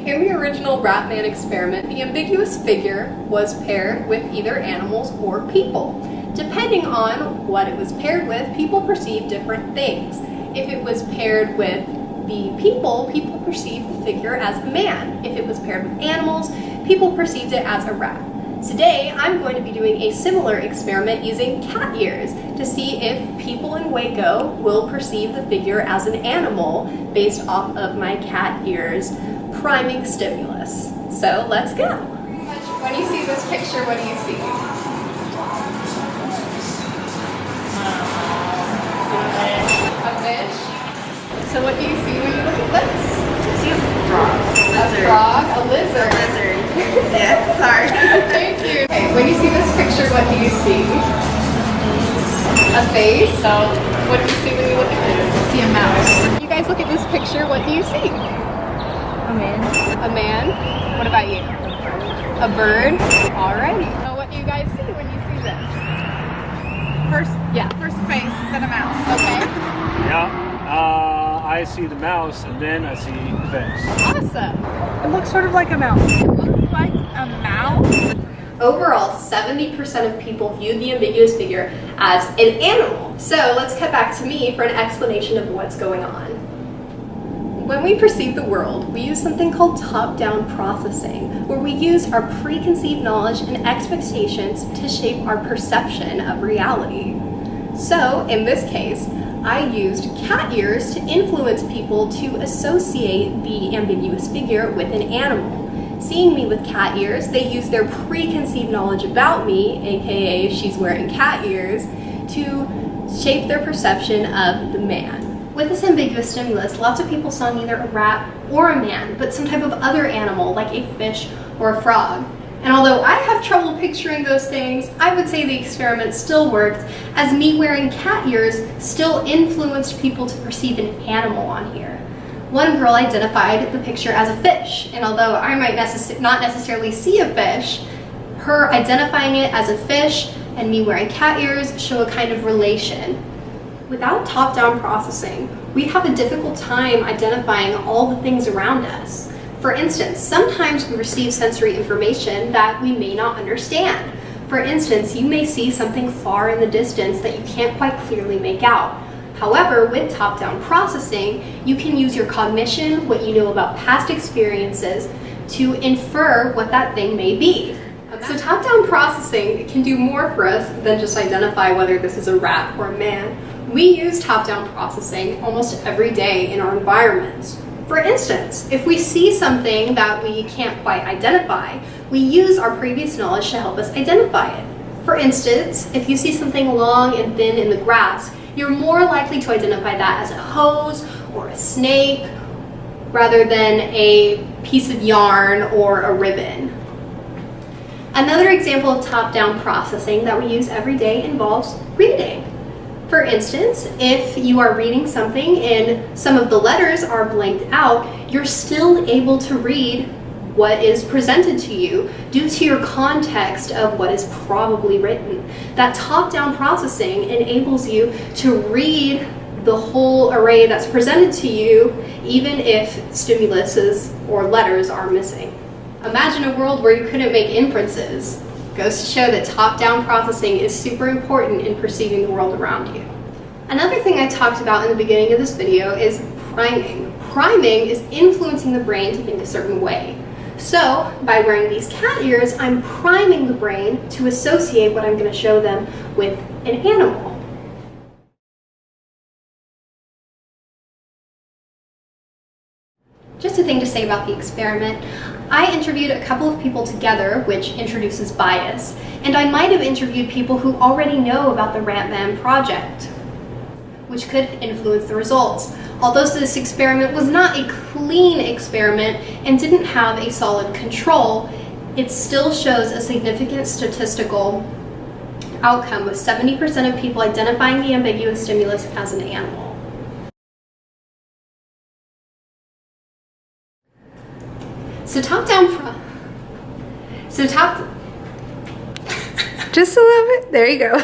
In the original Ratman experiment, the ambiguous figure was paired with either animals or people. Depending on what it was paired with, people perceived different things. If it was paired with the people perceived the figure as a man. If it was paired with animals, people perceived it as a rat. Today, I'm going to be doing a similar experiment using cat ears to see if people in Waco will perceive the figure as an animal based off of my cat ears priming stimulus. So let's go. When you see this picture, what do you see? A fish. So what do you see when you look at this? I see a frog. A frog, a lizard. A lizard. Yeah, sorry. Thank you. Okay, when you see this picture, what do you see? A face. So what do you see when you look at this? I see a mouse. You guys look at this picture, what do you see? A man. A man. What about you? A bird. Alrighty. So what do you guys see when you see this? First a face, then a mouse. Okay. Yeah. I see the mouse and then I see the face. Awesome. It looks sort of like a mouse. It looks like a mouse. Overall, 70% of people view the ambiguous figure as an animal. So let's cut back to me for an explanation of what's going on. When we perceive the world, we use something called top-down processing, where we use our preconceived knowledge and expectations to shape our perception of reality. So, in this case, I used cat ears to influence people to associate the ambiguous figure with an animal. Seeing me with cat ears, they use their preconceived knowledge about me, aka she's wearing cat ears, to shape their perception of the man. With this ambiguous stimulus, lots of people saw neither a rat or a man, but some type of other animal like a fish or a frog. And although I have trouble picturing those things, I would say the experiment still worked, as me wearing cat ears still influenced people to perceive an animal on here. One girl identified the picture as a fish, and although I might not necessarily see a fish, her identifying it as a fish and me wearing cat ears show a kind of relation. Without top-down processing, we have a difficult time identifying all the things around us. For instance, sometimes we receive sensory information that we may not understand. For instance, you may see something far in the distance that you can't quite clearly make out. However, with top-down processing, you can use your cognition, what you know about past experiences, to infer what that thing may be. So top-down processing can do more for us than just identify whether this is a rat or a man. We use top-down processing almost every day in our environments. For instance, if we see something that we can't quite identify, we use our previous knowledge to help us identify it. For instance, if you see something long and thin in the grass, you're more likely to identify that as a hose or a snake rather than a piece of yarn or a ribbon. Another example of top-down processing that we use every day involves reading. For instance, if you are reading something and some of the letters are blanked out, you're still able to read what is presented to you due to your context of what is probably written. That top-down processing enables you to read the whole array that's presented to you, even if stimuluses or letters are missing. Imagine a world where you couldn't make inferences. Goes to show that top-down processing is super important in perceiving the world around you. Another thing I talked about in the beginning of this video is priming. Priming is influencing the brain to think a certain way. So, by wearing these cat ears, I'm priming the brain to associate what I'm going to show them with an animal. Just a thing to say about the experiment. I interviewed a couple of people together, which introduces bias, and I might have interviewed people who already know about the Ratman project, which could influence the results. Although this experiment was not a clean experiment and didn't have a solid control, it still shows a significant statistical outcome with 70% of people identifying the ambiguous stimulus as an animal. Just a little bit. There you go.